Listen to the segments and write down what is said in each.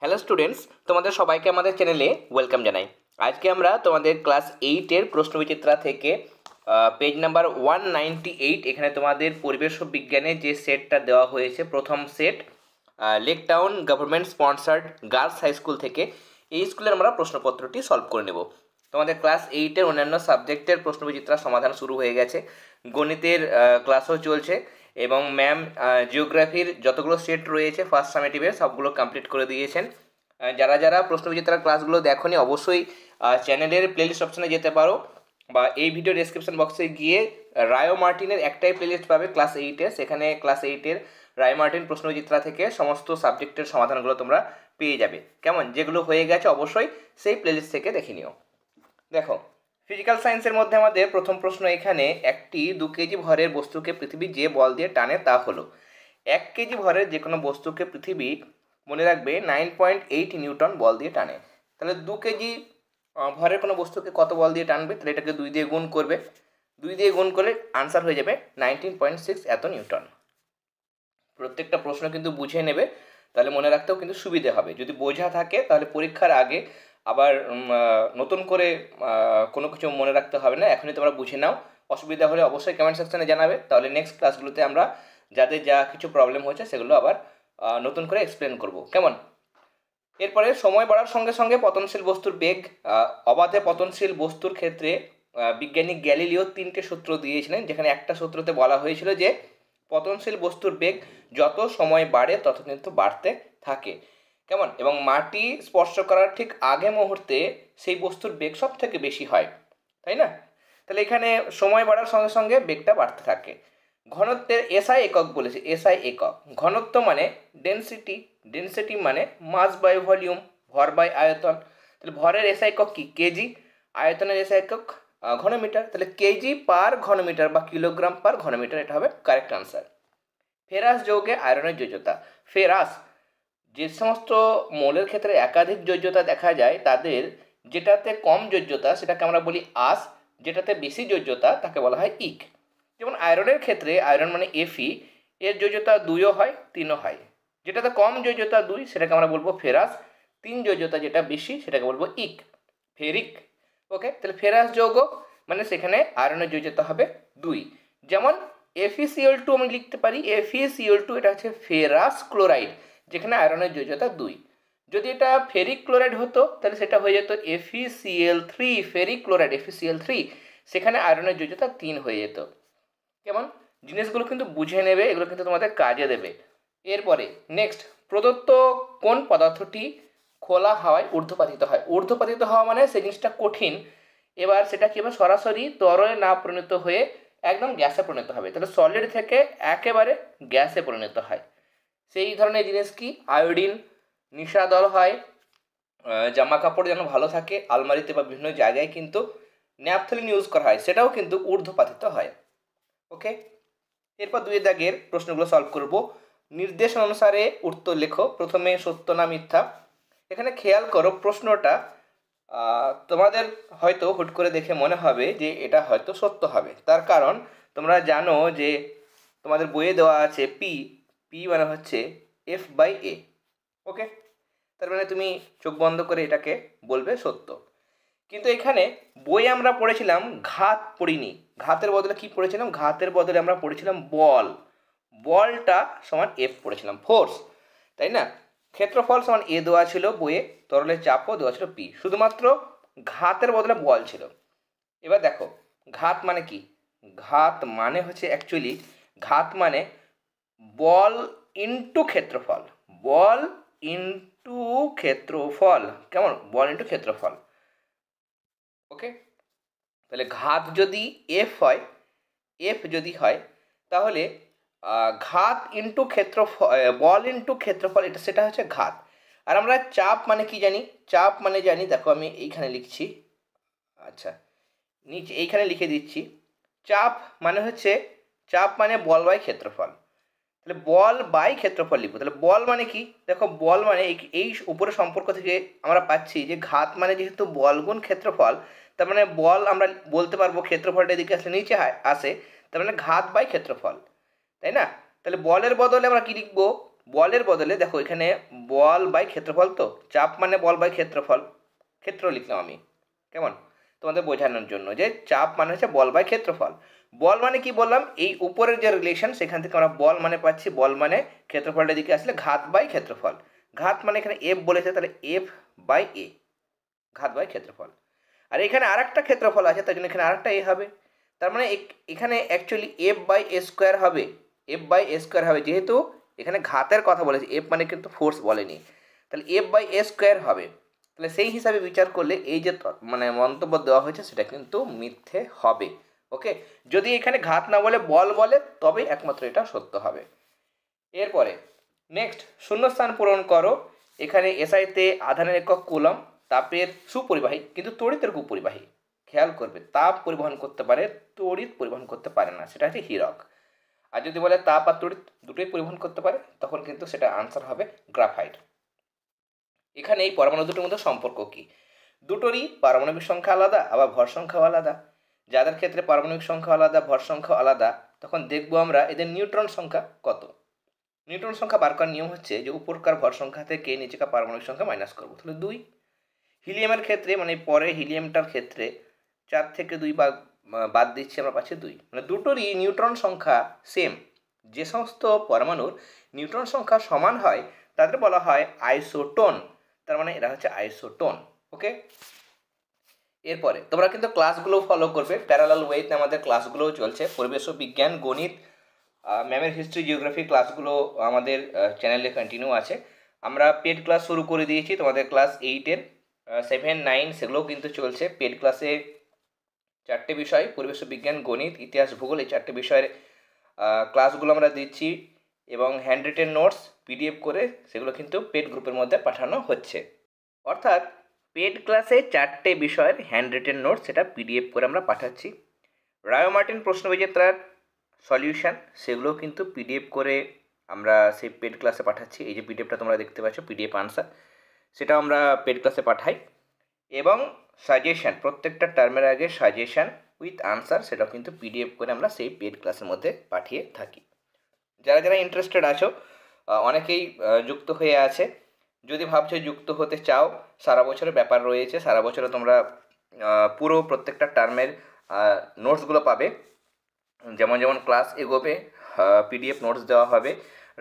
Hello students, তোমাদের সবাইকে আমাদের চ্যানেলে ওয়েলকাম জানাই। আজকে আমরা তোমাদের ক্লাস 8-এর প্রশ্নবিচিত্রা থেকে পেজ নাম্বার 198, এখানে তোমাদের পরিবেশ ও বিজ্ঞানের যে সেটটা দেওয়া হয়েছে, প্রথম set Lake Town government sponsored girls high school থেকে, এই স্কুলের আমরা প্রশ্নপত্রটি সলভ করে নেব। তোমাদের ক্লাস 8-এর অন্যান্য সাবজেক্টের প্রশ্নবিচিত্রা সমাধান শুরু হয়ে গেছে, গণিতের ক্লাসও চলছে এবং ম্যাম জিওগ্রাফির যতগুলো সেট রয়েছে ফার্স্ট সামেটিভের সবগুলো কমপ্লিট করে দিয়েছেন। যারা যারা প্রশ্নবিচিত্রার ক্লাসগুলো দেখোনি অবশ্যই চ্যানেলের প্লেলিস্ট অপশানে যেতে পারো, বা এই ভিডিও ডেসক্রিপশন বক্সে গিয়ে রায়ো মার্টিনের একটাই প্লেলিস্ট পাবে ক্লাস 8-এর, সেখানে ক্লাস 8-এর রায়ো মার্টিন প্রশ্নবিচিত্রা থেকে সমস্ত সাবজেক্টের সমাধানগুলো তোমরা পেয়ে যাবে। কেমন, যেগুলো হয়ে গেছে অবশ্যই সেই প্লেলিস্ট থেকে দেখে নিও। দেখো, ফিজিক্যাল সায়েন্সের মধ্যে আমাদের প্রথম প্রশ্ন এখানে, একটি 2 কেজি ভরের বস্তুকে পৃথিবী যে বল দিয়ে টানে তা হলো। 1 কেজি ভরের যে কোনো বস্তুকে পৃথিবী, মনে রাখবে, 9.8 নিউটন বল দিয়ে টানে। তাহলে 2 কেজি ভরের কোনো বস্তুকে কত বল দিয়ে টানবে? তাহলে এটাকে 2 দিয়ে গুণ করবে, 2 দিয়ে গুণ করলে আনসার হয়ে যাবে 19.6 এত নিউটন। প্রত্যেকটা প্রশ্ন কিন্তু বুঝে নেবে, তাহলে মনে রাখতেও কিন্তু সুবিধে হবে। যদি বোঝা থাকে তাহলে পরীক্ষার আগে আবার নতুন করে কোনো কিছু মনে রাখতে হবে না, এখনই তোমরা বুঝে নাও। অসুবিধা হলে অবশ্যই কমেন্ট সেকশানে জানাবে, তাহলে নেক্সট ক্লাসগুলোতে আমরা যাদের যা কিছু প্রবলেম হয়েছে সেগুলো আবার নতুন করে এক্সপ্লেন করব। কেমন? এরপরে, সময় বাড়ার সঙ্গে সঙ্গে পতনশীল বস্তুর বেগ, অবাধে পতনশীল বস্তুর ক্ষেত্রে বিজ্ঞানী গ্যালিলিও 3টে সূত্র দিয়েছিলেন, যেখানে একটা সূত্রতে বলা হয়েছিল যে পতনশীল বস্তুর বেগ যত সময় বাড়ে তত কিন্তু বাড়তে থাকে। কেমন? এবং মাটি স্পর্শ করার ঠিক আগে মুহূর্তে সেই বস্তুর বেগ সব থেকে বেশি হয়, তাই না? তাহলে এখানে সময় বাড়ার সঙ্গে সঙ্গে বেগটা বাড়তে থাকে। ঘনত্বের এসআই একক বলেছে, এসআই একক। ঘনত্ব মানে ডেনসিটি, ডেনসিটি মানে মাস বাই ভলিউম, ভর বাই আয়তন। তাহলে ভরের এসআই একক কি? কেজি। আয়তনের এসআই একক ঘনমিটার। তাহলে কেজি পার ঘনমিটার বা কিলোগ্রাম পার ঘনমিটার, এটা হবে কারেক্ট আনসার। ফেরাস যৌগে আয়রনের যোজ্যতা। ফেরাস, যে সমস্ত মৌলের ক্ষেত্রে একাধিক যোজ্যতা দেখা যায় তাদের যেটাতে কম যোজ্যতা সেটাকে আমরা বলি আস, যেটাতে বেশি যোজ্যতা তাকে বলা হয় ইক। যেমন আয়রনের ক্ষেত্রে আয়রন মানে এফি, এর যোজ্যতা 2ও হয় 3ও হয়। যেটাতে কম যোজ্যতা 2 সেটাকে আমরা বলবো ফেরাস, 3 যোজ্যতা যেটা বেশি সেটাকে বলবো ইক, ফেরিক। ওকে, তাহলে ফেরাস যৌগ মানে সেখানে আয়রনের যোজ্যতা হবে 2। যেমন FeCl2 আমি লিখতে পারি, FeCl2 এটা হচ্ছে ফেরাস ক্লোরাইড, যেখানে আয়রনের যোজ্যতা 2। যদি এটা ফেরিক ক্লোরাইড হতো তাহলে সেটা হয়ে যেত FeCl3, ফেরিক ক্লোরাইড FeCl3, সেখানে আয়রনের যোজ্যতা 3 হয়ে যেত। কেমন? জিনিসগুলো কিন্তু বুঝে নেবে, এগুলো কিন্তু তোমাদের কাজে দেবে। এরপরে নেক্সট, প্রদত্ত কোন পদার্থটি খোলা হাওয়ায় ঊর্ধ্বপাতিত হয়? ঊর্ধ্বপাতিত হওয়া মানে সেই জিনিসটা কঠিন, এবার সেটা কীভাবে সরাসরি তরলে না পরিণত হয়ে একদম গ্যাসে পরিণত হবে। তাহলে সলিড থেকে একেবারে গ্যাসে পরিণত হয়, সেই ধরনের জিনিস কি? আয়োডিন। নিশাদল হয়, জামা কাপড় যেন ভালো থাকে, আলমারিতে বা বিভিন্ন জায়গায় কিন্তু ন্যাপথলিন ইউজ করা হয়, সেটাও কিন্তু ঊর্ধ্বপাতিত হয়। ওকে, এরপর 2 দাগের প্রশ্নগুলো সলভ করব। নির্দেশন অনুসারে উত্তর লেখো, প্রথমে সত্য না মিথ্যা। এখানে খেয়াল করো প্রশ্নটা, তোমাদের হয়তো হুট করে দেখে মনে হবে যে এটা হয়তো সত্য হবে, তার কারণ তোমরা জানো যে তোমাদের বইয়ে দেওয়া আছে পি, পি মানে হচ্ছে F/A। ওকে, তার মানে তুমি চোখ বন্ধ করে এটাকে বলবে সত্য। কিন্তু এখানে বই আমরা পড়েছিলাম ঘাত, পড়িনি। ঘাতের বদলে কি পড়েছিলাম? ঘাতের বদলে আমরা পড়েছিলাম বল, বলটা সমান F পড়েছিলাম, ফোর্স, তাই না? ক্ষেত্রফল সমান A দেওয়া ছিল বইয়ে, তরলের চাপও দেওয়া ছিল P, শুধুমাত্র ঘাতের বদলে বল ছিল। এবার দেখো, ঘাত মানে কি? ঘাত মানে হচ্ছে অ্যাকচুয়ালি, ঘাত মানে বল ইনটু ক্ষেত্রফল, বল ইনটু ক্ষেত্রফল। কেমন? বল ইনটু ক্ষেত্রফল। ওকে, তাহলে ঘাত যদি F হয়, F যদি হয় তাহলে ঘাত ইনটু ক্ষেত্রফল, বল ইনটু ক্ষেত্রফল, এটা সেটা হচ্ছে ঘাত। আর আমরা চাপ মানে কি জানি? চাপ মানে জানি, দেখো আমি এইখানে লিখছি, আচ্ছা নিচে এইখানে লিখে দিচ্ছি। চাপ মানে হচ্ছে, চাপ মানে বল বাই ক্ষেত্রফল, তাহলে বল বাই ক্ষেত্রফল লিখবো। তাহলে বল মানে কি? দেখো, বল মানে এই উপরে সম্পর্ক থেকে আমরা পাচ্ছি যে ঘাত মানে যেহেতু বল গুণ ক্ষেত্রফল, তার মানে বল আমরা বলতে পারবো ক্ষেত্রফলটা এদিকে আসলে নিচে আসে, তার মানে ঘাত বাই ক্ষেত্রফল, তাই না? তাহলে বলের বদলে আমরা কি লিখবো? বলের বদলে দেখো এখানে বল বাই ক্ষেত্রফল, তো চাপ মানে বল বাই ক্ষেত্রফল, ক্ষেত্র লিখলাম আমি, কেমন তোমাদের বোঝানোর জন্য যে চাপ মানে হচ্ছে বল বাই ক্ষেত্রফল। বল মানে কি বললাম, এই উপরের যে রিলেশন সেখান থেকে আমরা বল মানে পাচ্ছি, বল মানে ক্ষেত্রফলটার দিকে আসলে ঘাত বাই ক্ষেত্রফল। ঘাত মানে এখানে এফ বলেছে, তাহলে এফ বাই এ, ঘাত বাই ক্ষেত্রফল। আর এখানে আর একটা ক্ষেত্রফল আছে, তাই জন্য এখানে আর একটা এ হবে। তার মানে এখানে actually F by A square হবে, এফ বাই এ স্কোয়ার হবে, যেহেতু এখানে ঘাতের কথা বলেছে, এফ মানে কিন্তু ফোর্স বলেনি, তাহলে এফ বাই এ স্কোয়ার হবে। তাহলে সেই হিসাবে বিচার করলে এই যে মানে মন্তব্য দেওয়া হয়েছে সেটা কিন্তু মিথ্যে হবে। ওকে, যদি এখানে ঘাত না বলে বল বলে তবেই একমাত্র এটা সত্য হবে। এরপরে নেক্সট, শূন্যস্থান পূরণ করো। এখানে এসআইতে আধানের একক কুলম, তাপের সুপরিবাহী কিন্তু তড়িতের কুপরিবাহী। খেয়াল করবে, তাপ পরিবহন করতে পারে, তড়িৎ পরিবহন করতে পারে না, সেটা হচ্ছে হীরক। আর যদি বলে তাপ আর তড়িৎ দুটোই পরিবহন করতে পারে, তখন কিন্তু সেটা আনসার হবে গ্রাফাইট। এখানে এই পরমাণু দুটোর মধ্যে সম্পর্ক কি? দুটোরই পারমাণবিক সংখ্যা আলাদা, আবার ভর সংখ্যাও আলাদা। যাদের ক্ষেত্রে পারমাণবিক সংখ্যা আলাদা, ভর সংখ্যা আলাদা, তখন দেখবো আমরা এদের নিউট্রন সংখ্যা কত। নিউটন সংখ্যা বার করার নিয়ম হচ্ছে যে উপরকার ভর সংখ্যা থেকে নিচেকার পারমাণবিক সংখ্যা মাইনাস করবো, তাহলে 2। হিলিয়ামের ক্ষেত্রে মানে পরে হিলিয়ামটার ক্ষেত্রে 4 থেকে 2 বাদ দিচ্ছি, আমরা পাচ্ছি 2। মানে দুটোরই নিউট্রন সংখ্যা সেম। যে সমস্ত পরমাণুর নিউট্রন সংখ্যা সমান হয় তাদের বলা হয় আইসোটোন। তার মানে এরা হচ্ছে আইসোটোন। ওকে, এরপরে তোমরা কিন্তু ক্লাসগুলো ফলো করবে, প্যারালাল ওয়েতে আমাদের ক্লাসগুলোও চলছে। পরিবেশ ও বিজ্ঞান, গণিত, ম্যামের হিস্ট্রি, জিওগ্রাফি ক্লাসগুলো আমাদের চ্যানেলে কন্টিনিউ আছে। আমরা পেড ক্লাস শুরু করে দিয়েছি, তোমাদের ক্লাস 8-এর 7, 9 সেগুলোও কিন্তু চলছে। পেড ক্লাসে 4টে বিষয়, পরিবেশ ও বিজ্ঞান, গণিত, ইতিহাস, ভূগোল, এই 4টে বিষয়ের ক্লাসগুলো আমরা দিচ্ছি, এবং হ্যান্ড রিটেন নোটস পিডিএফ করে সেগুলো কিন্তু পেড গ্রুপের মধ্যে পাঠানো হচ্ছে। অর্থাৎ পেড ক্লাসে 4টে বিষয়ের হ্যান্ড রিটেন নোটস সেটা পিডিএফ করে আমরা পাঠাচ্ছি। রায় মার্টিন প্রশ্নবিজেতার সলিউশন সেগুলো কিন্তু পিডিএফ করে আমরা সেই পেড ক্লাসে পাঠাচ্ছি। এই যে পিডিএফটা তোমরা দেখতে পাচ্ছ, পিডিএফ আনসার, সেটাও আমরা পেড ক্লাসে পাঠাই। এবং সাজেশান, প্রত্যেকটা টার্মের আগে সাজেশান উইথ আনসার, সেটাও কিন্তু পিডিএফ করে আমরা সেই পেড ক্লাসের মধ্যে পাঠিয়ে থাকি। যারা যারা ইন্টারেস্টেড আছো, অনেকেই যুক্ত হয়ে আছে। যদি ভাবছো যুক্ত হতে চাও, সারা বছরের ব্যাপার রয়েছে, সারা বছরে তোমরা পুরো প্রত্যেকটা টার্মের নোটসগুলো পাবে। যেমন যেমন ক্লাস এগোবে পিডিএফ নোটস দেওয়া হবে।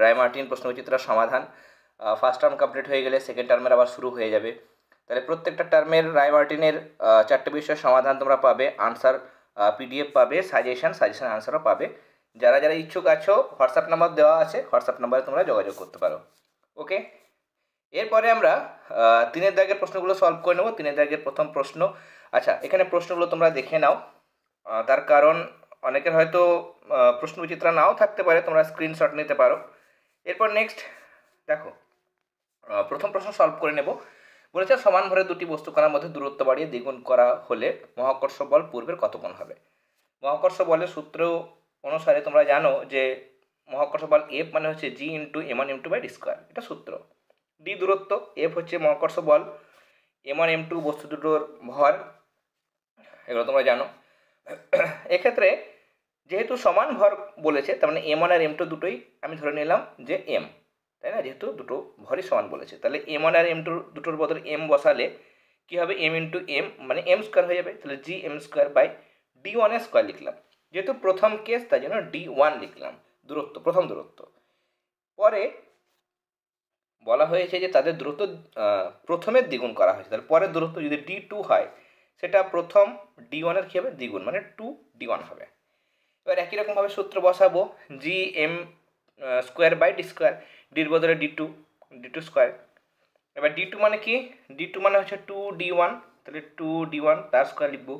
রায় মার্টিন প্রশ্নবিচিত্রার সমাধান ফার্স্ট টার্ম কমপ্লিট হয়ে গেলে সেকেন্ড টার্মের আবার শুরু হয়ে যাবে। তাহলে প্রত্যেকটা টার্মের রায় মার্টিনের 4টে বিষয়ের সমাধান তোমরা পাবে, আনসার পিডিএফ পাবে, সাজেশন আনসারও পাবে। যারা যারা ইচ্ছুক আছো, হোয়াটসঅ্যাপ নাম্বার দেওয়া আছে, হোয়াটসঅ্যাপ নাম্বারে তোমরা যোগাযোগ করতে পারো। ওকে, এরপরে আমরা 3-এর দাগের প্রশ্নগুলো সলভ করে নেব। 3-এর দাগের প্রথম প্রশ্ন। আচ্ছা, এখানে প্রশ্নগুলো তোমরা দেখে নাও, তার কারণ অনেকের হয়তো প্রশ্নবিচিত্রা নাও থাকতে পারে, তোমরা স্ক্রিনশট নিতে পারো। এরপর নেক্সট দেখো, প্রথম প্রশ্ন সলভ করে নেব। বলেছে সমান ভরে দুটি বস্তুকণার মধ্যে দূরত্ব বাড়িয়ে দ্বিগুণ করা হলে মহাকর্ষ বল পূর্বের কত গুণ হবে? মহাকর্ষ বলের সূত্র অনুসারে তোমরা জানো যে মহাকর্ষ বল এফ মানে হচ্ছে G into m1 m2 by D square, এটা সূত্র। ডি দূরত্ব, এফ হচ্ছে মহাকর্ষ বল, m1 m2 বস্তু দুটোর ভর, এগুলো তোমরা জানো। এক্ষেত্রে যেহেতু সমান ভর বলেছে, তার মানে m1 আর m2 দুটোই আমি ধরে নিলাম যে m, তাই না? যেহেতু দুটো ভরই সমান বলেছে, তাহলে m1 আর m2 দুটোর বদলে m বসালে কী হবে? m ইন্টু m মানে m স্কোয়ার হয়ে যাবে, তাহলে G M square by d1 square লিখলাম। যেহেতু প্রথম কেস তাই জন্য d1 লিখলাম, দূরত্ব, প্রথম দূরত্ব। পরে বলা হয়েছে যে তাদের দূরত্ব প্রথমের দ্বিগুণ করা হয়েছে, তাহলে পরের দূরত্ব যদি d2 হয়, সেটা প্রথম d1-এর কী হবে? দ্বিগুণ, মানে 2d1 হবে। এবার একই রকমভাবে সূত্র বসাবো, G M square by D square, ডির বদলে d2 স্কোয়ার। এবার d2 মানে কি? d2 মানে হচ্ছে 2d1, তাহলে 2d1 তার স্কোয়ার লিখবো।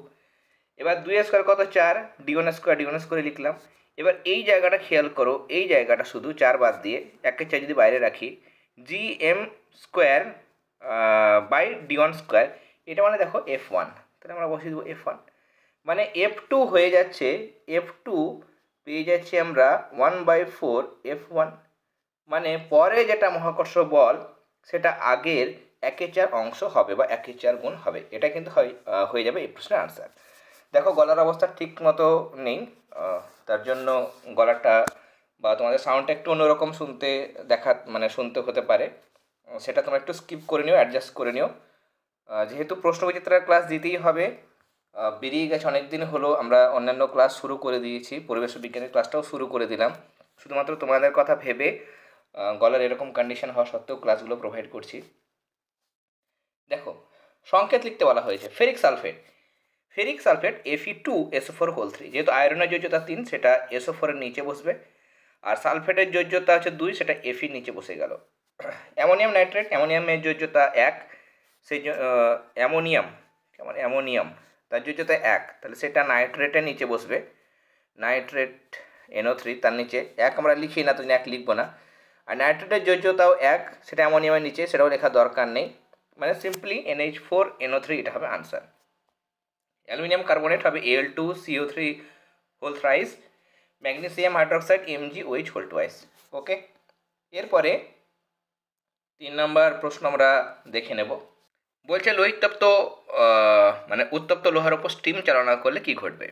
এবার 2 স্কোয়ার কত? 4, d1 স্কোয়ার লিখলাম। এবার এই জায়গাটা খেয়াল করো, এই জায়গাটা শুধু 4 বাদ দিয়ে 1-এর 4 যদি বাইরে রাখি, G M square by d1 square, এটা মানে দেখো f1, তাহলে আমরা বসিয়ে দেবো f1, মানে f2 হয়ে যাচ্ছে, f2 পেয়ে যাচ্ছি আমরা 1/4 f1, মানে পরে যেটা মহাকর্ষ বল সেটা আগের 1/4 অংশ হবে বা 1/4 গুণ হবে। এটা কিন্তু হয়ে যাবে এই প্রশ্নের আনসার। দেখো গলার অবস্থা ঠিক মতো নেই, তার জন্য গলাটা বা তোমাদের সাউন্ডটা একটু অন্যরকম শুনতে শুনতে হতে পারে, সেটা তোমরা একটু স্কিপ করে নিও, অ্যাডজাস্ট করে নিও। যেহেতু প্রশ্নবিচিত্রার ক্লাস দিতেই হবে, বেরিয়ে গেছে অনেক দিন হলো, আমরা অন্যান্য ক্লাস শুরু করে দিয়েছি, পরিবেশ বিজ্ঞানের ক্লাসটাও শুরু করে দিলাম, শুধুমাত্র তোমাদের কথা ভেবে গলার এরকম কন্ডিশন হওয়া সত্ত্বেও ক্লাসগুলো প্রোভাইড করছি। দেখো, সংকেত লিখতে বলা হয়েছে ফেরিক সালফেট Fe2SO4 3, যেহেতু আয়রনের যোজ্যতা 3 সেটা SO4 এর নিচে বসবে, আর সালফেটের যোজ্যতা হচ্ছে 2 সেটা Fe নিচে বসে গেল। অ্যামোনিয়াম নাইট্রেট, অ্যামোনিয়ামের যোজ্যতা 1, সেই অ্যামোনিয়াম তার যোজ্যতা 1, তাহলে সেটা নাইট্রেটের নিচে বসবে, নাইট্রেট NO3 তার নিচে 1 আমরা লিখি না, তো 1 লিখবো না। আর নাইট্রেটের যোজ্যতাও 1, সেটা অ্যামোনিয়ামের নিচে, সেটাও লেখার দরকার নেই, মানে সিম্পলি NH4NO3 এটা হবে আনসার। অ্যালুমিনিয়াম কার্বনেট হবে Al2CO3 whole thrice, magnesium hydroxide MgOH whole twice. Okay, এরপরে 3 নম্বর প্রশ্ন আমরা দেখে নেব। বলছে লোহিতপ্ত উত্তপ্ত লোহার উপর স্টিম চালনা করলে কি ঘটবে?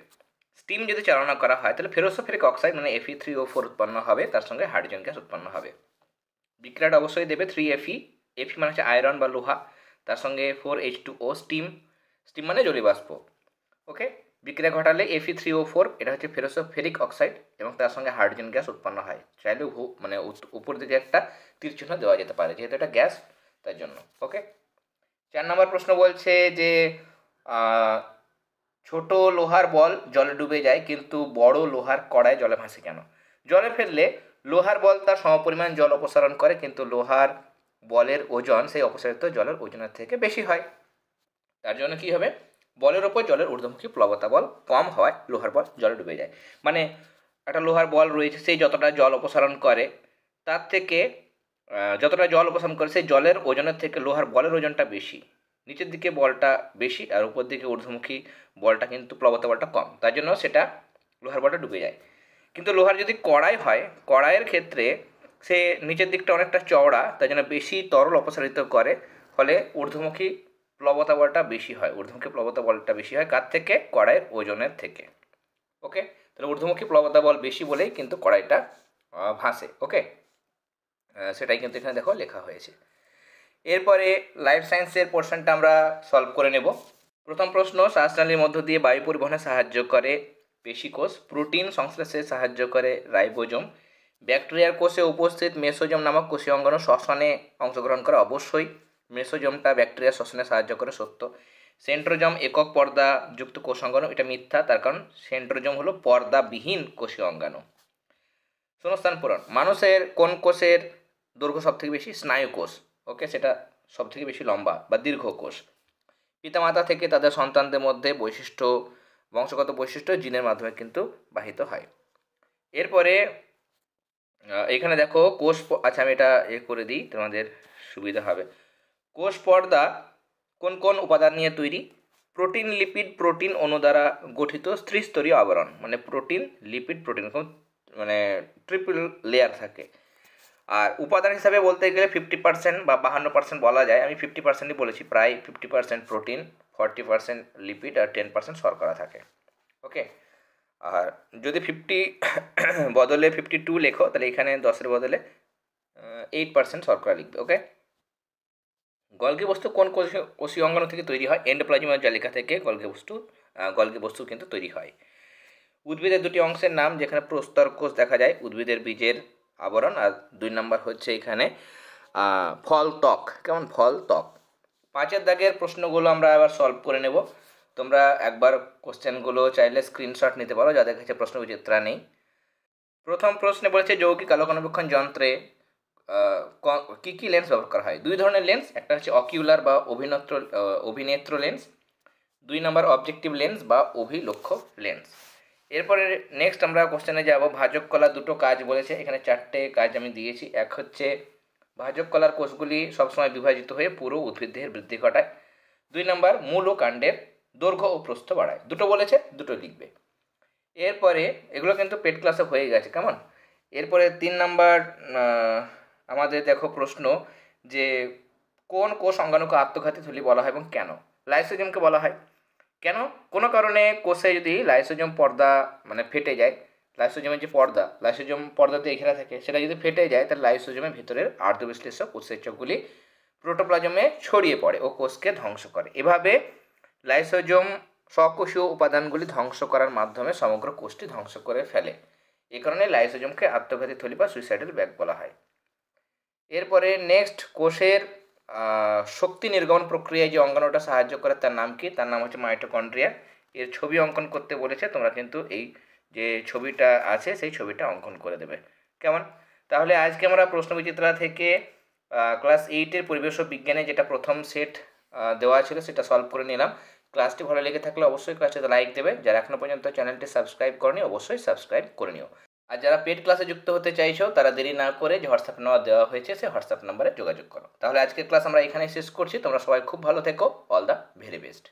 স্টিম যদি চালনা করা হয় তাহলে ফেরোসোফেরিক অক্সাইড Fe3O4 উৎপন্ন হবে, তার সঙ্গে হাইড্রোজেন গ্যাস উৎপন্ন হবে। বিক্রিয়াটা অবশ্যই দেবে 3Fe, Fe মানে হচ্ছে আয়রন বা লোহা, তার সঙ্গে 4H2O, স্টিম মানে জলীয়বাষ্প। ওকে, বিক্রিয়া ঘটালে Fe3O4 এটা হচ্ছে ফেরোসোফেরিক অক্সাইড, এবং তার সঙ্গে হাইড্রোজেন গ্যাস উৎপন্ন হয়। চাইলে উপর দিকে একটা তীর চিহ্ন দেওয়া যেতে পারে, যেহেতু এটা গ্যাস তার জন্য। ওকে, 4 নম্বর প্রশ্ন বলছে যে ছোট লোহার বল জলে ডুবে যায় কিন্তু বড় লোহার কড়াই জলে ভাসে কেন? জলে ফেললে লোহার বল তার সমপরিমাণ জল অপসারণ করে, কিন্তু লোহার বলের ওজন সেই অপসারিত জলের ওজনের থেকে বেশি হয়। তার জন্য কী হবে? বলের ওপর জলের ঊর্ধ্বমুখী প্লবতা বল কম হওয়ায় লোহার বল জলে ডুবে যায়। মানে একটা লোহার বল রয়েছে, সেই যতটা জল অপসারণ করে তার থেকে সেই জলের ওজনের থেকে লোহার বলের ওজনটা বেশি, নিচের দিকে বলটা বেশি আর উপর দিকে ঊর্ধ্বমুখী বলটা কিন্তু প্লবতা বলটা কম, তার জন্য সেটা লোহার বলটা ডুবে যায়। কিন্তু লোহার যদি কড়াই হয়, কড়াইয়ের ক্ষেত্রে সে নিচের দিকটা অনেকটা চওড়া, তার জন্য বেশি তরল অপসারিত করে, ফলে ঊর্ধ্বমুখী প্লবতা বলটা বেশি হয়, কার থেকে? কড়াইয়ের ওজনের থেকে। ওকে, তাহলে ঊর্ধ্বমুখী প্লবতা বল বেশি বলেই কিন্তু কড়াইটা ভাসে। ওকে, সেটাই কিন্তু এখানে দেখো লেখা হয়েছে। এরপরে লাইফ সায়েন্সের পোর্শনটা আমরা সলভ করে নেব। প্রথম প্রশ্ন, শ্বাসনালীর মধ্য দিয়ে বায়ু পরিবহনে সাহায্য করে পেশিকোষ, প্রোটিন সংশ্লেষে সাহায্য করে রাইবোজোম, ব্যাকটেরিয়ার কোষে উপস্থিত মেসোজোম নামক কোষীয় অঙ্গাণু শ্বসনে অংশগ্রহণ করে, অবশ্যই মেসোজোমটা ব্যাকটেরিয়ার শ্বসনে সাহায্য করে, সত্য। সেন্ট্রোজোম একক পর্দা যুক্ত কোষ অঙ্গাণু, এটা মিথ্যা, তার কারণ সেন্ট্রোজোম হলো পর্দাবিহীন কোষীয় অঙ্গাণু। শূন্যস্থান পূরণ, মানুষের কোন কোষের দৈর্ঘ্য সবথেকে বেশি? স্নায়ু কোষ। ওকে, সেটা সবথেকে বেশি লম্বা বা দীর্ঘ কোষ। পিতামাতা থেকে তাদের সন্তানদের মধ্যে বংশগত বৈশিষ্ট্য জিনের মাধ্যমে কিন্তু বাহিত হয়। এরপরে এখানে দেখো আচ্ছা আমি এটা করে দিই, তোমাদের সুবিধা হবে। কোষ পর্দা কোন কোন উপাদান নিয়ে তৈরি? প্রোটিন, লিপিড, প্রোটিন অণু দ্বারা গঠিত ত্রিস্তরীয় আবরণ, মানে protein, lipid, protein triple layer থাকে। আর উপাদান হিসাবে বলতে গেলে 50% বা 52% বলা যায়, আমি 50%ই বলেছি, প্রায় 50% প্রোটিন, 40% লিপিড আর 10% শর্করা থাকে। ওকে, আর যদি 50 বদলে 52 লেখো, তাহলে এখানে 10-এর বদলে 8% শর্করা লিখবে। ওকে, গলগি বস্তু কোন কোষীয় অঙ্গাণু থেকে তৈরি হয়? এন্ডোপ্লাজমীয় জালিকা থেকে গলগি বস্তু কিন্তু তৈরি হয়। উদ্ভিদের দুটি অংশের নাম, যেখানে প্রস্তর কোষ দেখা যায়, উদ্ভিদের বীজের আবরণ, আর 2 নম্বর হচ্ছে এখানে ফল ত্বক। কেমন? ফল ত্বক। 5-এর দাগের প্রশ্নগুলো আমরা আবার সলভ করে নেব। তোমরা একবার কোশ্চেনগুলো চাইলে স্ক্রিনশট নিতে পারো, যাদের কাছে প্রশ্নবিচিত্রা নেই। প্রথম প্রশ্নে বলেছে যৌগিক আলোকনবীক্ষণ যন্ত্রে কী কী লেন্স ব্যবহার করা হয়? 2 ধরনের লেন্স, একটা হচ্ছে অকিউলার বা অভিনেত্র লেন্স, 2 নম্বর অবজেক্টিভ লেন্স বা অভিলক্ষ্য লেন্স। এরপরে নেক্সট আমরা কোশ্চেনে যাব। ভাজক কলা 2টো কাজ বলেছে, এখানে 4টে কাজ আমি দিয়েছি। এক হচ্ছে ভাজক কলার কোষগুলি সবসময় বিভাজিত হয়ে পুরো উদ্ভিদের বৃদ্ধি ঘটায়। 2 নম্বর মূল ও কাণ্ডের দৈর্ঘ্য ও প্রস্থ বাড়ায়। 2টো বলেছে, 2টো লিখবে। এরপরে এগুলো কিন্তু পেড ক্লাসে হয়ে গেছে, কেমন? এরপরে 3 নম্বর আমাদের দেখো প্রশ্ন যে কোন কোষ অঙ্গাণুকে আত্মঘাতী থলি বলা হয় এবং কেন? লাইসোজোমকে বলা হয়। কেন? কোনো কারণে কোষে যদি লাইসোজোম পর্দা ফেটে যায়, লাইসোজোমের যে লাইসোজোম পর্দাতে ঘেরা থাকে সেটা যদি ফেটে যায় তাহলে লাইসোজোমের ভিতরের আর্ধবিশ্লেষক উৎসেচকগুলি প্রোটোপ্লাজমে ছড়িয়ে পড়ে ও কোষকে ধ্বংস করে। এভাবে লাইসোজোম স্বকোষীয় উপাদানগুলি ধ্বংস করার মাধ্যমে সমগ্র কোষটি ধ্বংস করে ফেলে। এই কারণে লাইসোজোমকে আত্মঘাতী থলি বা সুইসাইডাল ব্যাগ বলা হয়। এরপরে নেক্সট, কোষের শক্তি নির্গমন প্রক্রিয়ায় যে অঙ্গাণুটা সাহায্য করে তার নাম কি? তার নাম হচ্ছে মাইটোকন্ড্রিয়া। এর ছবি অঙ্কন করতে বলেছে, তোমরা কিন্তু এই যে ছবিটা আছে সেই ছবিটা অঙ্কন করে দেবে। কেমন? তাহলে আজকে আমরা প্রশ্নবিচিত্রা থেকে ক্লাস 8-এর পরিবেশ বিজ্ঞানে যেটা প্রথম সেট দেওয়া ছিল সেটা সলভ করে নিলাম। ক্লাসটি ভালো লেগে থাকলে অবশ্যই ক্লাসটিতে লাইক দেবে। যারা এখনও পর্যন্ত চ্যানেলটি সাবস্ক্রাইব করনি অবশ্যই সাবস্ক্রাইব করে নিও। আর যারা পেড ক্লাসে যুক্ত হতে চাইছো তারা দেরি না করে যে হোয়াটসঅ্যাপ নাম্বার দেওয়া হয়েছে সেই হোয়াটসঅ্যাপ নাম্বারে যোগাযোগ করো। তাহলে আজকের ক্লাস আমরা এখানেই শেষ করছি। তোমরা সবাই খুব ভালো থেকো। All the very best.